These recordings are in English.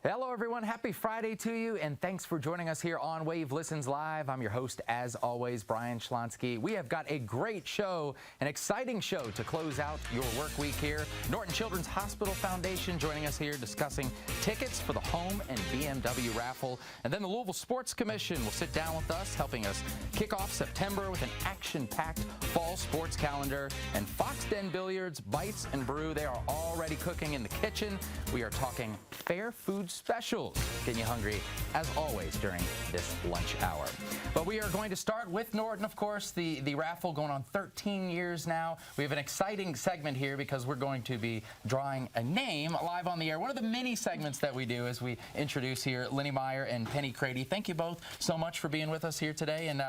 Hello, everyone. Happy Friday to you, and thanks for joining us here on Wave Listens Live. I'm your host, as always, Brian Shlonsky. We have got a great show, an exciting show to close out your work week here. Norton Children's Hospital Foundation joining us here discussing tickets for the home and BMW raffle. And then the Louisville Sports Commission will sit down with us, helping us kick off September with an action-packed fall sports calendar. And Fox Den Billiards, Bites and Brew, they are already cooking in the kitchen. We are talking fair food specials, getting you hungry as always during this lunch hour. But we are going to start with Norton, of course, the raffle going on 13 years now. We have an exciting segment here because we're going to be drawing a name live on the air. One of the many segments that we do as we introduce here Lenny Meyer and Penny Crady. Thank you both so much for being with us here today, and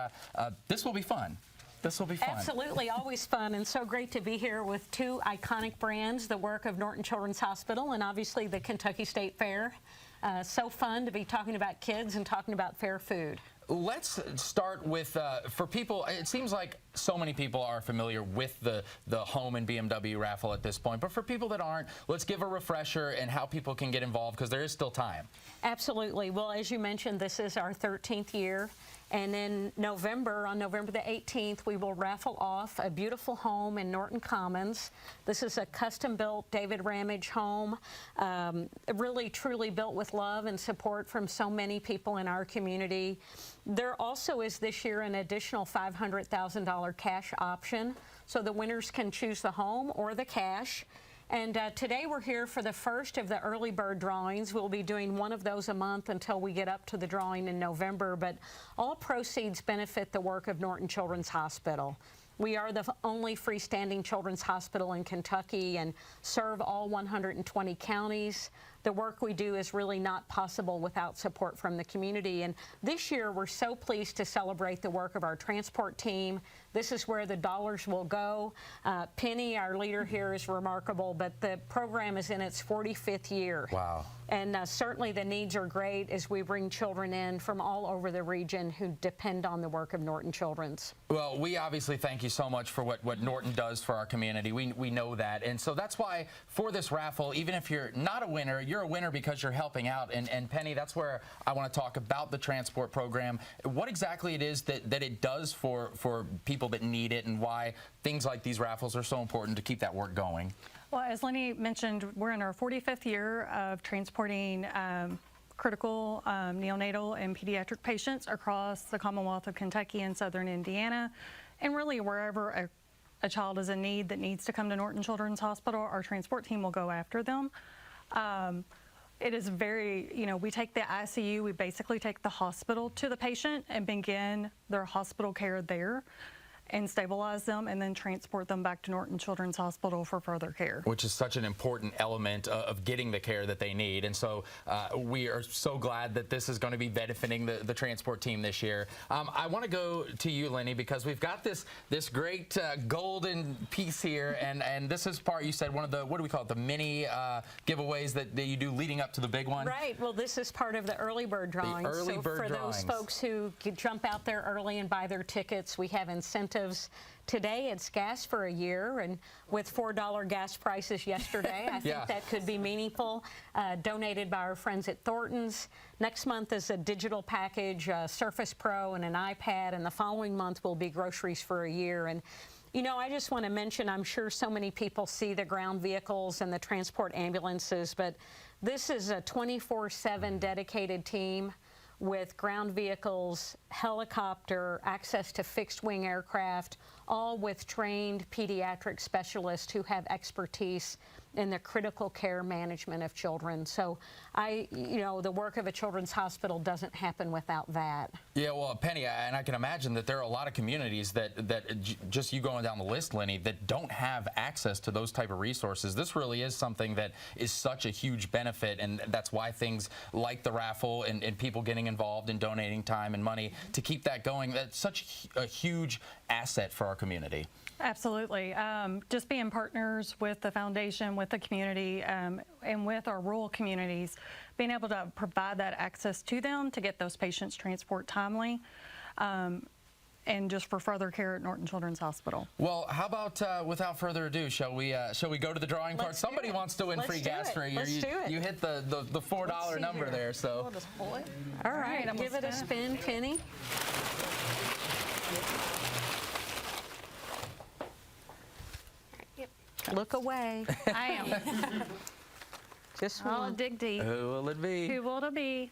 this will be fun. This will be fun. Absolutely, always fun, and so great to be here with two iconic brands, the work of Norton Children's Hospital and obviously the Kentucky State Fair. So fun to be talking about kids and talking about fair food. Let's start with, for people, it seems like so many people are familiar with the home and BMW raffle at this point, but for people that aren't, let's give a refresher and how people can get involved, because there is still time. Absolutely. Well, as you mentioned, this is our 13th year. And in November, on November the 18th, we will raffle off a beautiful home in Norton Commons. This is a custom-built David Ramage home, really truly built with love and support from so many people in our community. There also is this year an additional $500,000 cash option, so the winners can choose the home or the cash. And today we're here for the first of the early bird drawings. We'll be doing one of those a month until we get up to the drawing in November, but all proceeds benefit the work of Norton Children's Hospital. We are the only freestanding children's hospital in Kentucky and serve all 120 counties. The work we do is really not possible without support from the community. And this year, we're so pleased to celebrate the work of our transport team. This is where the dollars will go. Penny, our leader here, is remarkable, but the program is in its 45th year. Wow. And certainly the needs are great as we bring children in from all over the region who depend on the work of Norton Children's. Well, we obviously thank you so much for what Norton does for our community. We know that. And so that's why for this raffle, even if you're not a winner, you're a winner because you're helping out. And Penny, that's where I want to talk about the transport program, what exactly it is that it does for people that need it, and why things like these raffles are so important to keep that work going. Well, as Lenny mentioned, we're in our 45th year of transporting critical neonatal and pediatric patients across the Commonwealth of Kentucky and Southern Indiana, and really wherever a child is in need that needs to come to Norton Children's Hospital, our transport team will go after them. It is very, we take the ICU, we basically take the hospital to the patient and begin their hospital care there and stabilize them, and then transport them back to Norton Children's Hospital for further care. Which is such an important element of getting the care that they need. And so we are so glad that this is going to be benefiting the transport team this year. I want to go to you, Lenny, because we've got this great golden piece here, and this is part, you said, one of the, what do we call it, the mini giveaways that you do leading up to the big one? Right. Well, this is part of the early bird drawings. The early bird drawings. For those folks who jump out there early and buy their tickets, we have incentives. Today it's gas for a year, and with $4 gas prices yesterday, I think that could be meaningful. Donated by our friends at Thornton's. Next month is a digital package, Surface Pro and an iPad, and the following month will be groceries for a year. And I just want to mention, I'm sure so many people see the ground vehicles and the transport ambulances, but this is a 24/7 dedicated team with ground vehicles, helicopter, access to fixed-wing aircraft, all with trained pediatric specialists who have expertise in the critical care management of children. So the work of a children's hospital doesn't happen without that. Yeah, well, Penny, and I can imagine that there are a lot of communities that just you going down the list, Lenny, that don't have access to those type of resources. This really is something that is such a huge benefit, and that's why things like the raffle and people getting involved and donating time and money to keep that going, that's such a huge asset for our community. Absolutely. Just being partners with the foundation, with the community, and with our rural communities, being able to provide that access to them to get those patients transport timely. and just for further care at Norton Children's Hospital. Well, how about without further ado, shall we go to the drawing card? Somebody wants to win free gas for a year. You hit the $4 number there, so. We'll just pull it. All right, give it a spin, Penny. Look away. I am. Just I'll one. dig deep. Who will it be? Who will it be?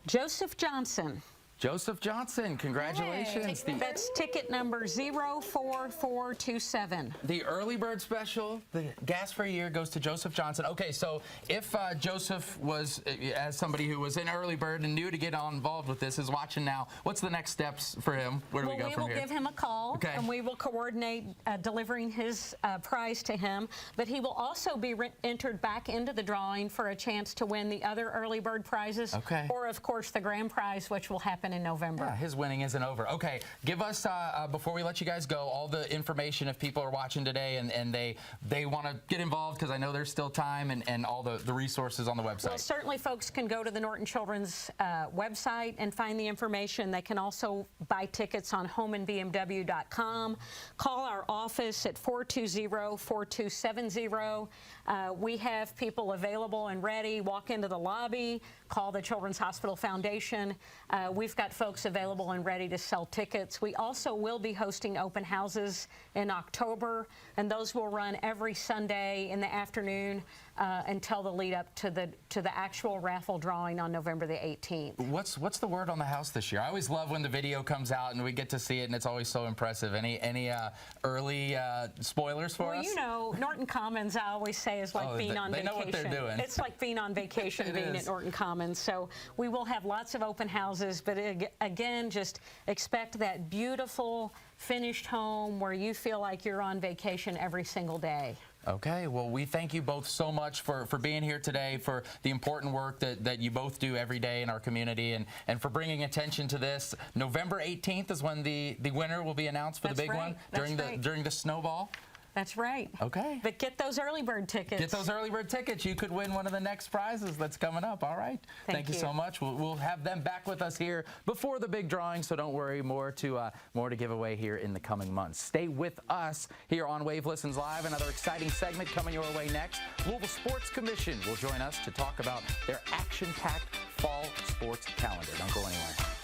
Joseph Johnson. Joseph Johnson, congratulations. That's ticket number 04427. The early bird special, the gas for a year, goes to Joseph Johnson. Okay, so if Joseph was, as somebody who was an early bird and knew to get involved with this, is watching now, what's the next steps for him? Where do we go from here? We will give him a call, and we will coordinate delivering his prize to him. But he will also be entered back into the drawing for a chance to win the other early bird prizes, or of course the grand prize, which will happen in November. Yeah, his winning isn't over. Okay, give us, before we let you guys go, all the information if people are watching today and they want to get involved, because I know there's still time, and all the resources on the website. Well, certainly folks can go to the Norton Children's website and find the information. They can also buy tickets on homeandbmw.com. Call our office at 420-4270. We have people available and ready. Walk into the lobby, call the Children's Hospital Foundation. We've got folks available and ready to sell tickets. We also will be hosting open houses in October, and those will run every Sunday in the afternoon until the lead up to the actual raffle drawing on November the 18th. What's the word on the house this year? I always love when the video comes out and we get to see it, and it's always so impressive. Any early spoilers for us? Well, you know, Norton Commons, I always say, is like being on vacation. They know what they're doing. It's like being on vacation being at Norton Commons. So we will have lots of open houses, but again, just expect that beautiful finished home where you feel like you're on vacation every single day. Okay, well, we thank you both so much for being here today, for the important work that you both do every day in our community, and for bringing attention to this. November 18th is when the winner will be announced for the big one during the snowball. That's right. Okay. But get those early bird tickets. Get those early bird tickets. You could win one of the next prizes that's coming up. All right. Thank you so much. We'll have them back with us here before the big drawing, so don't worry. More to give away here in the coming months. Stay with us here on Wave Listens Live. Another exciting segment coming your way next. Louisville Sports Commission will join us to talk about their action-packed fall sports calendar. Don't go anywhere.